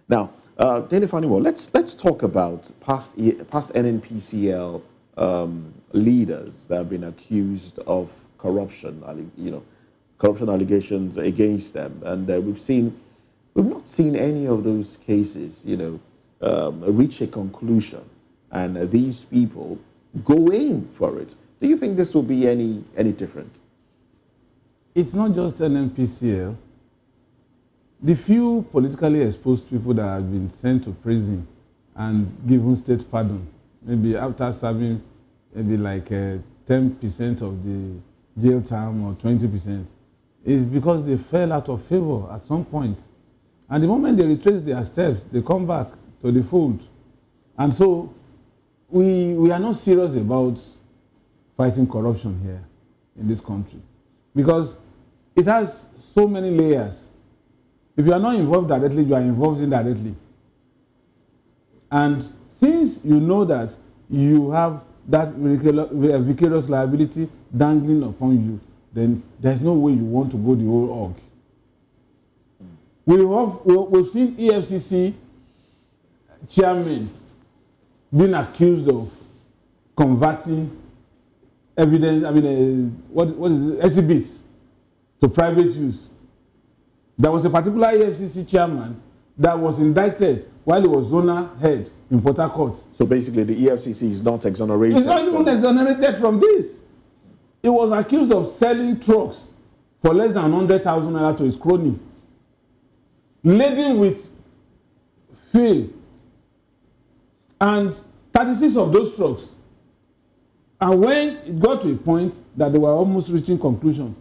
Now, Danny Fanimo, let's talk about past NNPCL leaders that have been accused of corruption, corruption allegations against them, and we've not seen any of those cases, reach a conclusion, and these people go in for it. Do you think this will be any different? It's not just NNPCL. The few politically exposed people that have been sent to prison and given state pardon, maybe after serving maybe like 10% of the jail time or 20%, is because they fell out of favor at some point. And the moment they retrace their steps, they come back to the fold. And so we are not serious about fighting corruption here in this country because it has so many layers. If you are not involved directly, you are involved indirectly. And since you know that you have that vicarious liability dangling upon you, then there's no way you want to go the whole hog. We've seen EFCC chairman being accused of converting evidence, what is it, exhibits to private use. There was a particular EFCC chairman that was indicted while he was zonal head in Port Harcourt. So basically the EFCC is not exonerated. It's not even exonerated from this. He was accused of selling trucks for less than 100,000 naira to his crony, laden with fuel, and 36 of those trucks. And when it got to a point that they were almost reaching conclusion,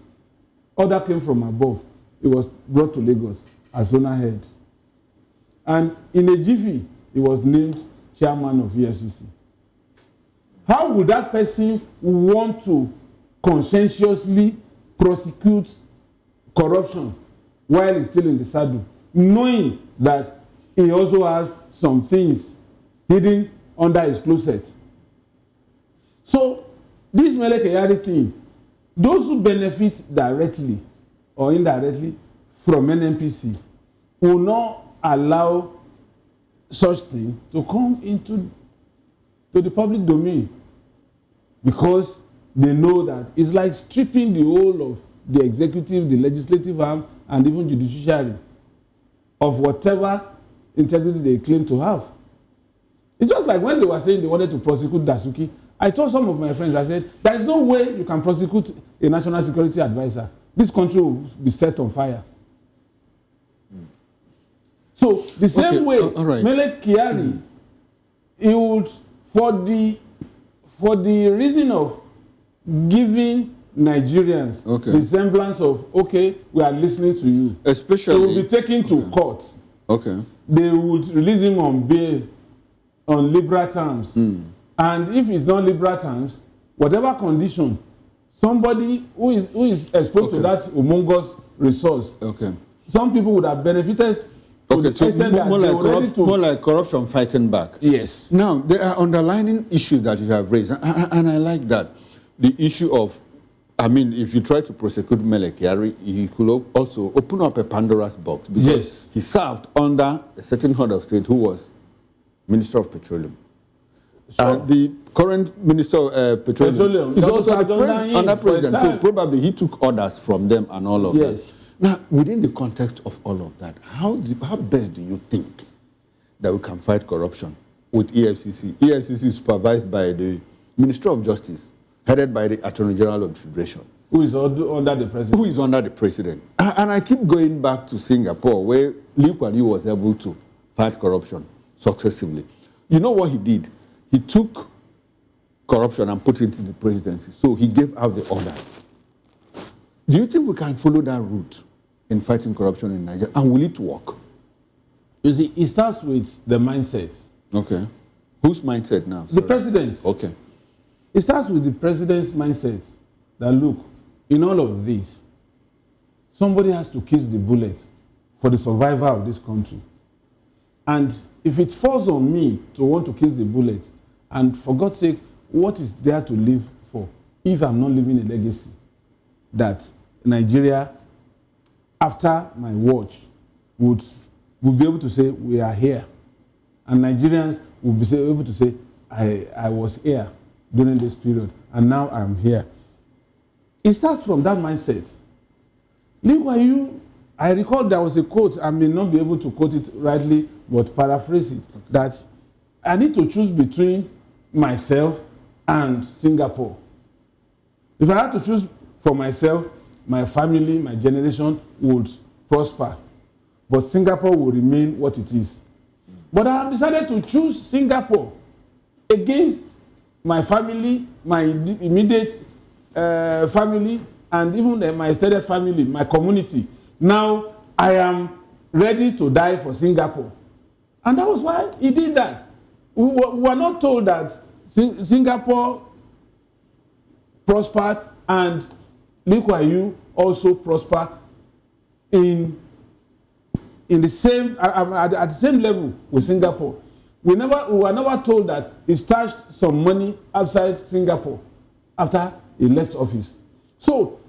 order came from above. It was brought to Lagos as zonal head. And in a jiffy, he was named chairman of EFCC. How would that person want to conscientiously prosecute corruption while he's still in the saddle, knowing that he also has some things hidden under his closet? So this Mele Kyari thing, those who benefit directly or indirectly from NNPC will not allow such thing to come into the public domain because they know that it's like stripping the whole of the executive, the legislative arm, and even the judiciary of whatever integrity they claim to have. It's just like when they were saying they wanted to prosecute Dasuki. I told some of my friends, I said, there is no way you can prosecute a national security advisor. This country will be set on fire. So the same way, Mele Kyari, he would, for the reason of giving Nigerians the semblance of, okay, we are listening to you. Especially, he will be taken to court. They would release him on bail on liberal terms. And if it's not liberal terms, whatever condition, somebody who is exposed to that humongous resource, some people would have benefited. So more like corruption fighting back. Yes. Now, there are underlying issues that you have raised, and I like that. The issue of, if you try to prosecute Mele Kyari, you could also open up a Pandora's box because he served under a certain head of state who was Minister of Petroleum. And the current Minister of Petroleum is also under president. So probably he took orders from them and all of that. Now, within the context of all of that, how best do you think that we can fight corruption with EFCC? EFCC is supervised by the Ministry of Justice, headed by the Attorney General of the Federation. Who is under the president? Who is under the president. And I keep going back to Singapore, where Lee Kuan Yew was able to fight corruption successively. You know what he did? He took corruption and put it into the presidency. So he gave out the orders. Do you think we can follow that route in fighting corruption in Nigeria? And will it work? You see, it starts with the mindset. Okay. Whose mindset now? The president. Okay. It starts with the president's mindset that, look, in all of this, somebody has to kiss the bullet for the survival of this country. And if it falls on me to want to kiss the bullet, and for God's sake, what is there to live for if I'm not leaving a legacy that Nigeria, after my watch, would will be able to say, we are here. And Nigerians will be able to say, I was here during this period, and now I'm here. It starts from that mindset. I recall there was a quote, I may not be able to quote it rightly, but paraphrase it, that I need to choose between myself and Singapore. If I had to choose for myself, my family, my generation would prosper, but Singapore will remain what it is. But I have decided to choose Singapore against my family, my immediate family, and even my extended family, my community. Now I am ready to die for Singapore. And that was why he did that. We were not told that Singapore prospered and Lee Kuan Yew also prospered in the same at the same level with Singapore. We were never told that he stashed some money outside Singapore after he left office. So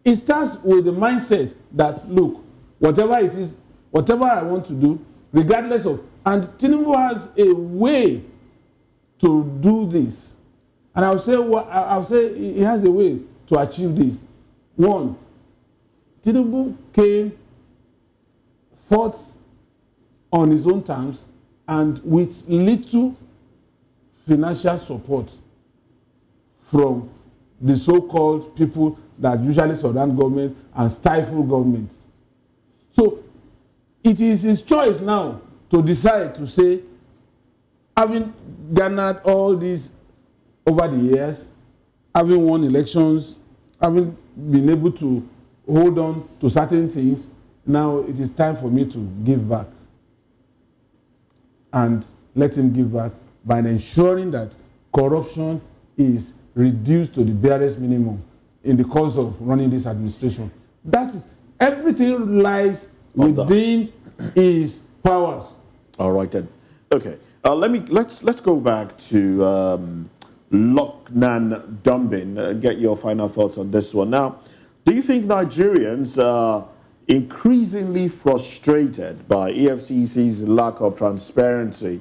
it starts with the mindset that, look, whatever it is, whatever I want to do, regardless of, and Tinubu has a way to do this. And I'll say he has a way to achieve this. One, Tinubu came forth on his own terms and with little financial support from the so-called people that usually surround government and stifle government. So it is his choice now to decide to say, having garnered all these over the years, having won elections, having been able to hold on to certain things, now it is time for me to give back. And let him give back by ensuring that corruption is reduced to the barest minimum in the course of running this administration. That is, everything lies within his powers. All right then. Okay. Let's go back to Loknan Dumbin. Get your final thoughts on this one. Now, do you think Nigerians are increasingly frustrated by EFCC's lack of transparency,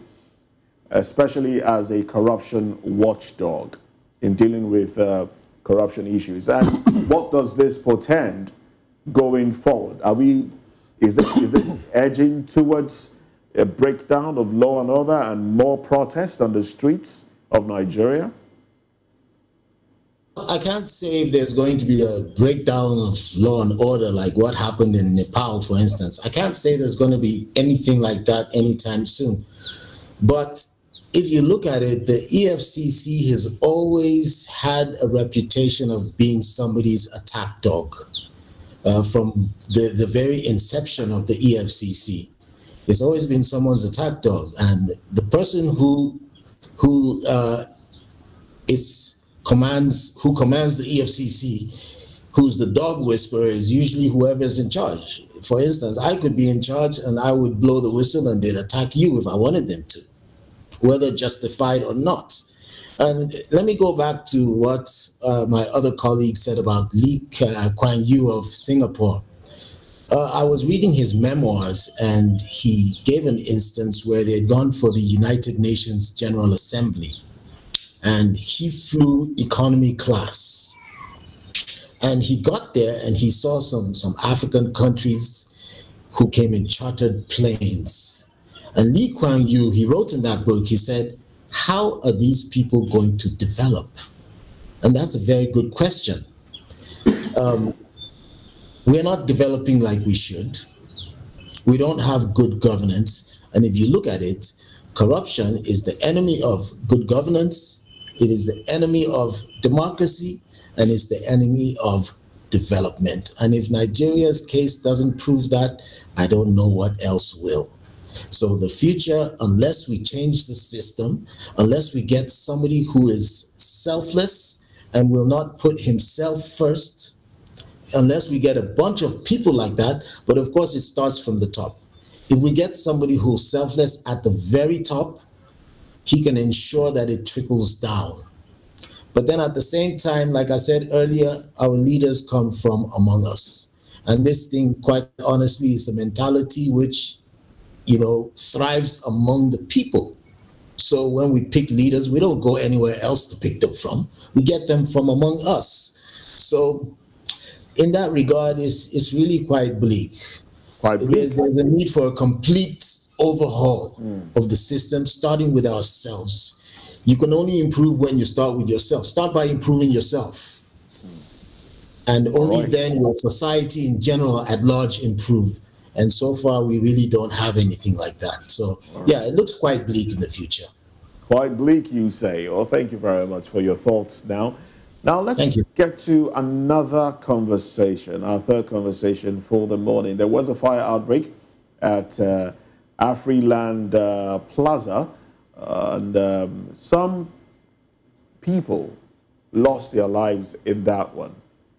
especially as a corruption watchdog in dealing with corruption issues? And what does this portend going forward? Is this edging towards a breakdown of law and order and more protests on the streets of Nigeria? I can't say if there's going to be a breakdown of law and order like what happened in Nepal, for instance. I can't say there's going to be anything like that anytime soon. But if you look at it, the EFCC has always had a reputation of being somebody's attack dog. From the very inception of the EFCC, it's always been someone's attack dog. And the person who commands the EFCC, who's the dog whisperer, is usually whoever's in charge. For instance, I could be in charge and I would blow the whistle and they'd attack you if I wanted them to, whether justified or not. And let me go back to what my other colleague said about Lee Kuan Yew of Singapore. I was reading his memoirs and he gave an instance where they had gone for the United Nations General Assembly. And he flew economy class. And he got there and he saw some African countries who came in chartered planes. And Lee Kuan Yew, he wrote in that book, he said, how are these people going to develop? And that's a very good question. We're not developing like we should. We don't have good governance. And if you look at it, corruption is the enemy of good governance. It is the enemy of democracy, and it's the enemy of development. And if Nigeria's case doesn't prove that, I don't know what else will. So the future, unless we change the system, unless we get somebody who is selfless and will not put himself first, unless we get a bunch of people like that, but of course it starts from the top. If we get somebody who's selfless at the very top, he can ensure that it trickles down. But then at the same time, like I said earlier, our leaders come from among us. And this thing, quite honestly, is a mentality which thrives among the people. So when we pick leaders, we don't go anywhere else to pick them from. We get them from among us. So in that regard, it's really quite bleak. There's a need for a complete overhaul of the system, starting with ourselves. You can only improve when you start with yourself. Start by improving yourself. And only then will society in general at large improve. And so far, we really don't have anything like that. So, yeah, it looks quite bleak in the future. Quite bleak, you say. Well, thank you very much for your thoughts now. Now, let's get to another conversation, our third conversation for the morning. There was a fire outbreak at Afriland Plaza, and some people lost their lives in that one.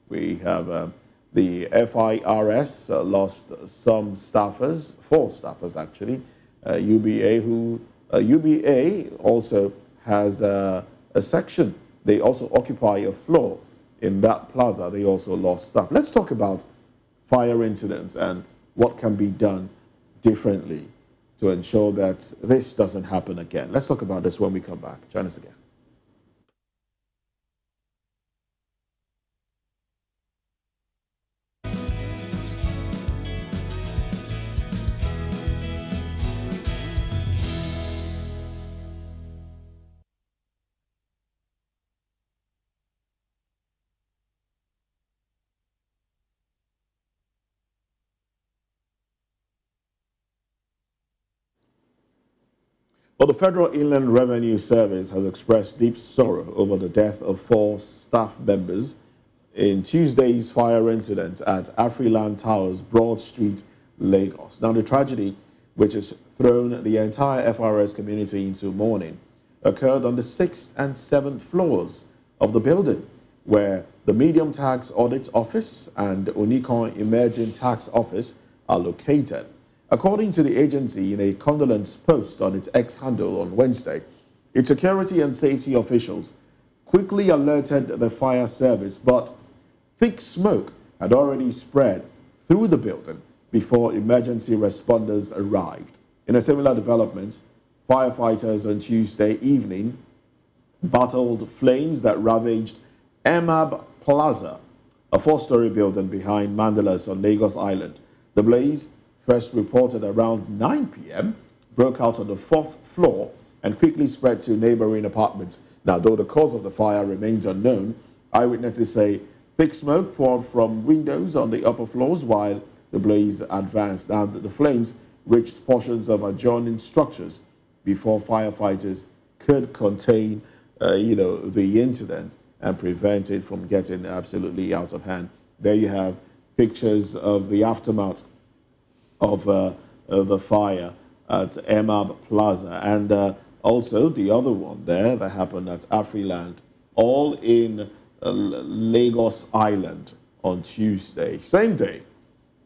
We have the FIRS lost some staffers, 4 staffers actually. UBA also has a section. They also occupy a floor in that plaza. They also lost staff. Let's talk about fire incidents and what can be done differently to ensure that this doesn't happen again. Let's talk about this when we come back. Join us again. Well, the Federal Inland Revenue Service has expressed deep sorrow over the death of 4 staff members in Tuesday's fire incident at Afriland Towers, Broad Street, Lagos. Now, the tragedy, which has thrown the entire FRS community into mourning, occurred on the 6th and 7th floors of the building, where the Medium Tax Audit Office and Unicon Emerging Tax Office are located. According to the agency in a condolence post on its X handle on Wednesday, its security and safety officials quickly alerted the fire service, but thick smoke had already spread through the building before emergency responders arrived. In a similar development, firefighters on Tuesday evening battled flames that ravaged Emab Plaza, a 4-story building behind Mandalas on Lagos Island. The blaze, first reported around 9 p.m., broke out on the 4th floor and quickly spread to neighboring apartments. Now, though the cause of the fire remains unknown, eyewitnesses say thick smoke poured from windows on the upper floors while the blaze advanced. Now, the flames reached portions of adjoining structures before firefighters could contain, the incident and prevent it from getting absolutely out of hand. There you have pictures of the aftermath of the fire at Emab Plaza, and also the other one there that happened at Afriland, all in Lagos Island on Tuesday. Same day,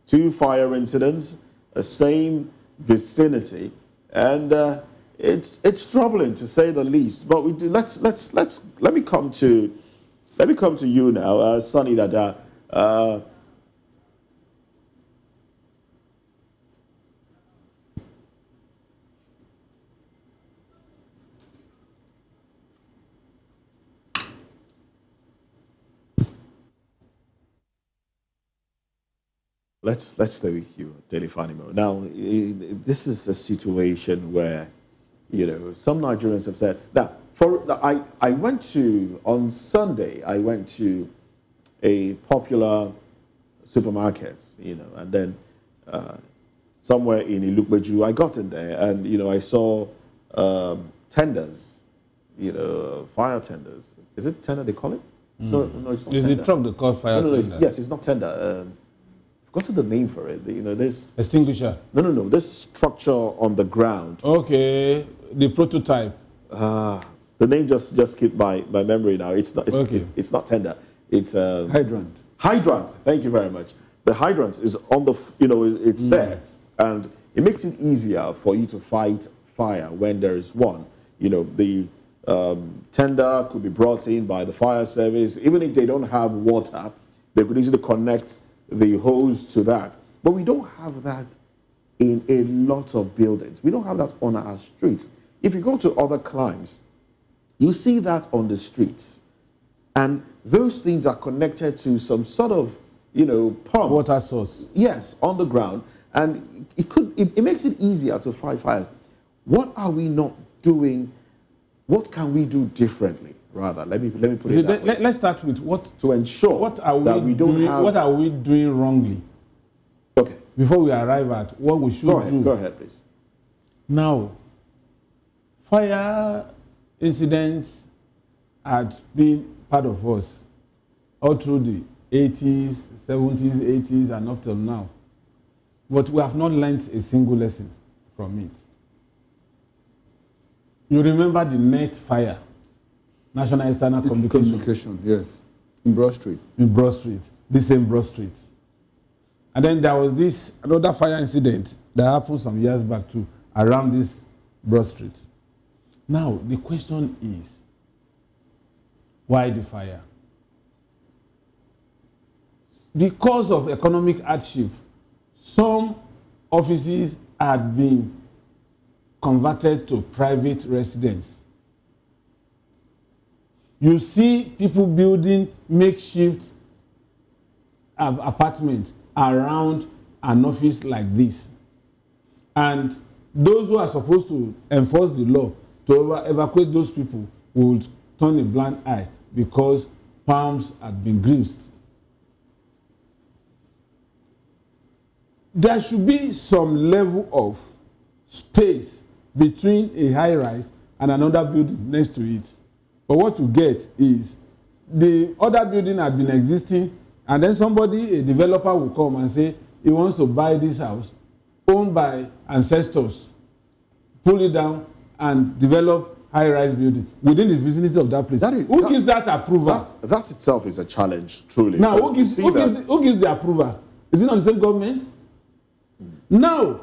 2 fire incidents, same vicinity, and it's troubling to say the least. But we do. Let me come to you now, Sunny Dada. Let's stay with you, Delifanimo. Now, this is a situation where, some Nigerians have said. Now, I went to on Sunday. I went to a popular supermarket, and then somewhere in Ilukbeju, I got in there, and I saw tenders, fire tenders. Is it tender they call it? No, it's not tender. Is the truck they call fire tender? Yes, it's not tender. What's the name for it? This extinguisher. No. This structure on the ground. Okay, the prototype. The name just skipped my memory now. It's not. It's not tender. It's hydrant. Hydrant. Thank you very much. The hydrant is on the. It's there, and it makes it easier for you to fight fire when there is one. The tender could be brought in by the fire service. Even if they don't have water, they could easily connect the hose to that. But we don't have that in a lot of buildings. We don't have that on our streets. If you go to other climes, you see that on the streets. And those things are connected to some sort of, pump. Water source. Yes, on the ground. And it makes it easier to fight fires. What are we not doing? What can we do differently? Rather, let me put it that way. Let's start with what to ensure that we don't have. What are we doing wrongly? Okay. Before we arrive at what we should do. Go ahead, please. Now, fire incidents had been part of us all through the 80s, 70s, 80s, and up till now. But we have not learned a single lesson from it. You remember the net fire, National External Communication. Yes, in Broad Street. In Broad Street, this same Broad Street. And then there was another fire incident that happened some years back too, around this Broad Street. Now, the question is, why the fire? Because of economic hardship, some offices had been converted to private residence. You see people building makeshift apartments around an office like this. And those who are supposed to enforce the law to evacuate those people would turn a blind eye because palms had been greased. There should be some level of space between a high-rise and another building next to it. But what you get is the other building had been existing, and then a developer will come and say he wants to buy this house owned by ancestors, pull it down and develop high-rise building within the vicinity of that place. Who gives that approval? That itself is a challenge, truly. Now, who gives the approval? Is it not the same government? Now,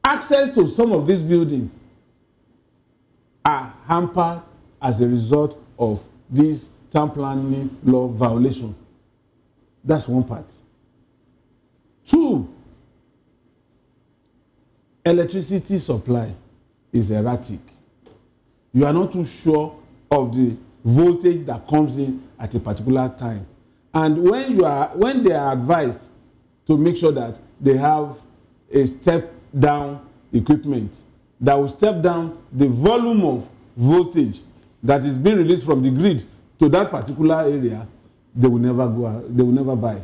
access to some of these buildings are hampered as a result of this town planning law violation. That's one part. Two, electricity supply is erratic. You are not too sure of the voltage that comes in at a particular time. And when they are advised to make sure that they have a step-down equipment that will step down the volume of voltage that is being released from the grid to that particular area, they will never buy.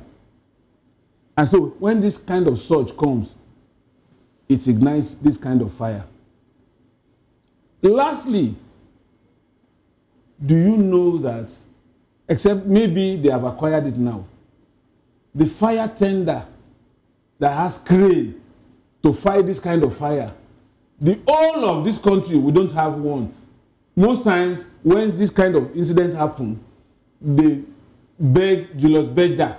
And so when this kind of surge comes, it ignites this kind of fire. Lastly, do you know that, except maybe they have acquired it now, the fire tender that has crane to fight this kind of fire, the whole of this country, we don't have one. Most times, when this kind of incident happens, they beg Julius Berger,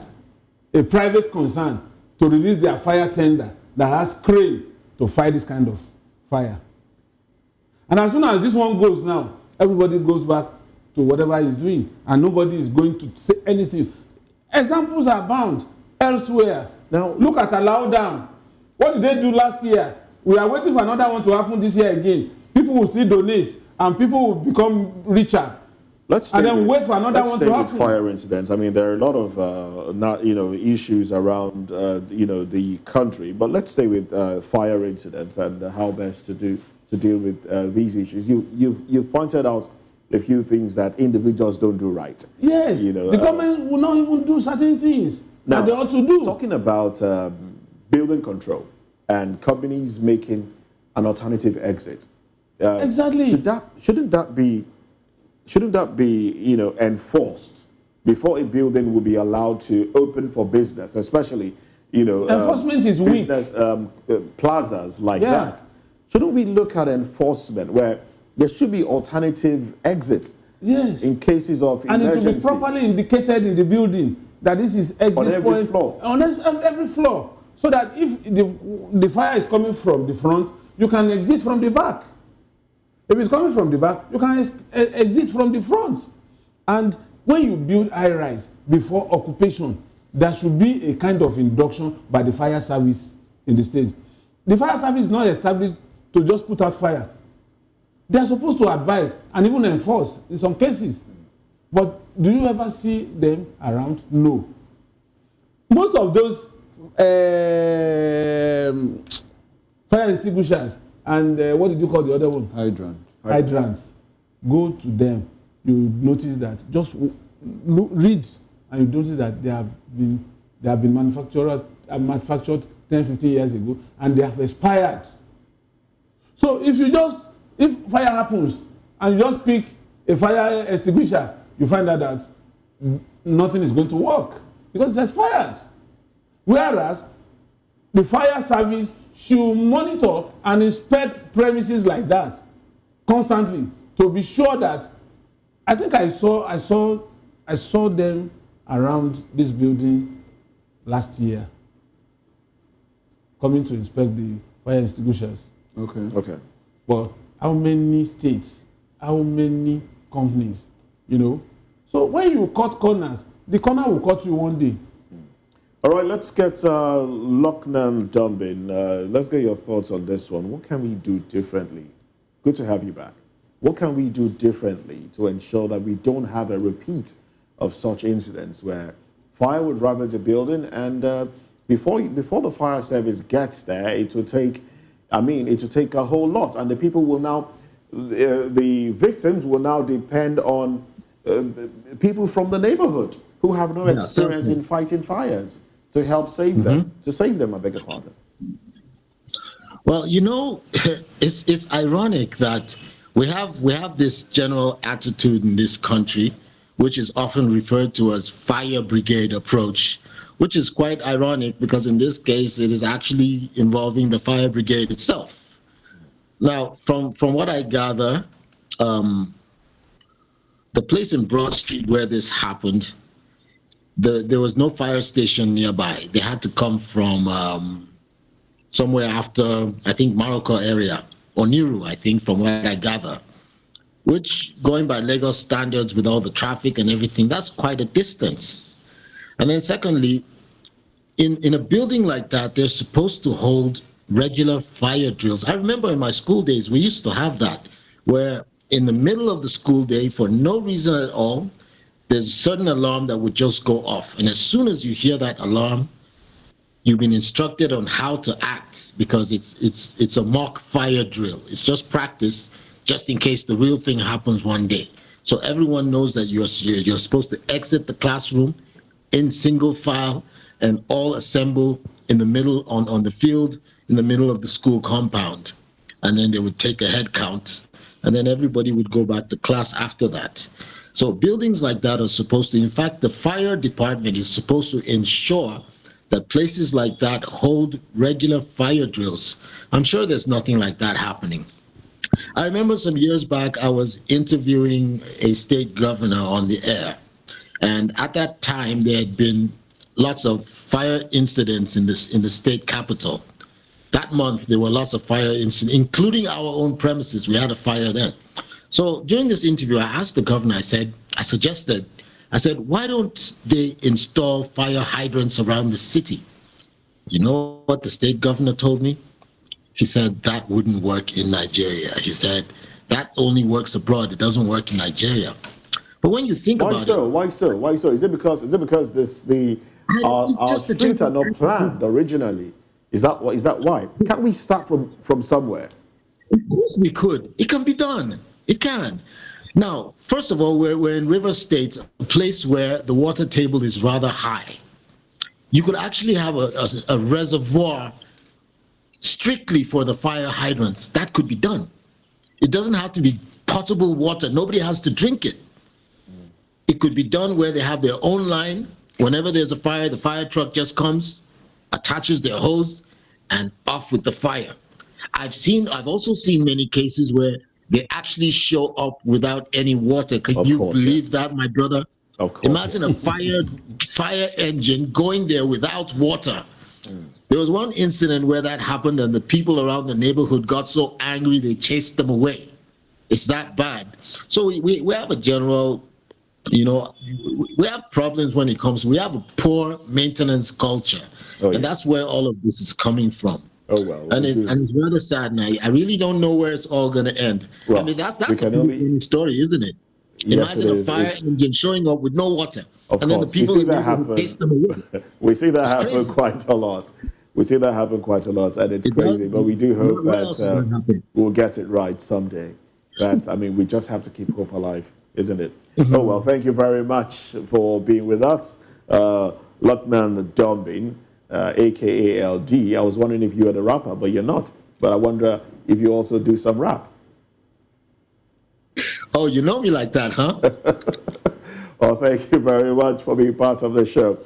a private concern, to release their fire tender that has crane to fight this kind of fire. And as soon as this one goes now, everybody goes back to whatever he's doing, and nobody is going to say anything. Examples are bound elsewhere. Now, look at Alao Dam. What did they do last year? We are waiting for another one to happen this year again. People will still donate, and people will become richer. Wait for another one to happen. Let's stay with fire incidents. I mean, there are a lot of issues around the country, but let's stay with fire incidents and how best to deal with these issues. You've pointed out a few things that individuals don't do right. Yes, the government will not even do certain things that they ought to do. Talking about building control and companies making an alternative exit. Exactly. Shouldn't that be enforced before a building will be allowed to open for business, especially enforcement is weak. Business plazas like that. Shouldn't we look at enforcement where there should be alternative exits? Yes. In cases of emergency. And it will be properly indicated in the building that this is exit on every floor. On every floor, so that if the fire is coming from the front, you can exit from the back. If it's coming from the back, you can exit from the front. And when you build high-rise before occupation, there should be a kind of induction by the fire service in the state. The fire service is not established to just put out fire. They are supposed to advise and even enforce in some cases. But do you ever see them around? No. Most of those fire extinguishers and what did you call the other one? Hydrants. Go to them. You notice that. Just read and you notice that they have been manufactured 10, 15 years ago and they have expired. So if fire happens and you just pick a fire extinguisher, you find out that nothing is going to work because it's expired. Whereas the fire service should monitor and inspect premises like that constantly to be sure that I think I saw them around this building last year coming to inspect the fire extinguishers. Okay. But how many states, how many companies, you know? So when you cut corners, the corner will cut you one day. All right, let's get Lochnan Dunbin. Let's get your thoughts on this one. What can we do differently? Good to have you back. What can we do differently to ensure that we don't have a repeat of such incidents where fire would ravage a building and before the fire service gets there, it will take a whole lot, and the people will now, the victims will now depend on people from the neighborhood who have no experience in fighting fires to help save them. I beg your pardon. Well, you know, it's ironic that we have this general attitude in this country, which is often referred to as fire brigade approach, which is quite ironic because in this case, it is actually involving the fire brigade itself. Now, from what I gather, the place in Broad Street where this happened, there was no fire station nearby. They had to come from somewhere after, I think, Morocco area, or Niru, I think, from what I gather, which, going by Lagos standards with all the traffic and everything, that's quite a distance. And then secondly, in a building like that, they're supposed to hold regular fire drills. I remember in my school days, we used to have that, where in the middle of the school day, for no reason at all, there's a certain alarm that would just go off. And as soon as you hear that alarm, you've been instructed on how to act because it's a mock fire drill. It's just practice, just in case the real thing happens one day. So everyone knows that you're supposed to exit the classroom in single file and all assemble in the middle on the field in the middle of the school compound. And then they would take a head count and then everybody would go back to class after that. So buildings like that are supposed to, in fact, the fire department is supposed to ensure that places like that hold regular fire drills. I'm sure there's nothing like that happening. I remember some years back, I was interviewing a state governor on the air. And at that time, there had been lots of fire incidents in the state capital. That month, there were lots of fire incidents, including our own premises. We had a fire then. So during this interview, I asked the governor, I said, why don't they install fire hydrants around the city? You know what the state governor told me? He said, that wouldn't work in Nigeria. He said, that only works abroad. It doesn't work in Nigeria. But when you think about it... Why so? Is it because our streets are not planned originally? Is that why? Can't we start from somewhere? Of course we could. It can be done. It can. Now, first of all, we're in River State, a place where the water table is rather high. You could actually have a reservoir strictly for the fire hydrants. That could be done. It doesn't have to be potable water. Nobody has to drink it. It could be done where they have their own line. Whenever there's a fire, the fire truck just comes, attaches their hose, and off with the fire. I've also seen many cases where they actually show up without any water. Can you believe that, my brother? Of course. Imagine a fire engine going there without water. There was one incident where that happened and the people around the neighborhood got so angry they chased them away. It's that bad. So we have a general, we have problems when it comes. We have a poor maintenance culture. And that's where all of this is coming from. Oh well, And we do. it's rather sad. And I really don't know where it's all going to end. I Well, mean, that's we a can pretty only. funny story, isn't it? Yes, it Imagine a is. fire It's engine showing up with no water, of and then the course we people see in the that neighborhood chase them happen. away. We see that It's happen crazy. quite a lot. We see that happen quite a lot, and it's It does. crazy. But we do hope What else is that going to happen? we'll get it right someday. That's, I mean, we just have to keep hope alive, isn't it? Mm-hmm. Oh well, thank you very much for being with us, Luckman Dombin, aka LD. I was wondering if you were the rapper, but you're not. But I wonder if you also do some rap. Oh, you know me like that, huh? Well, thank you very much for being part of the show.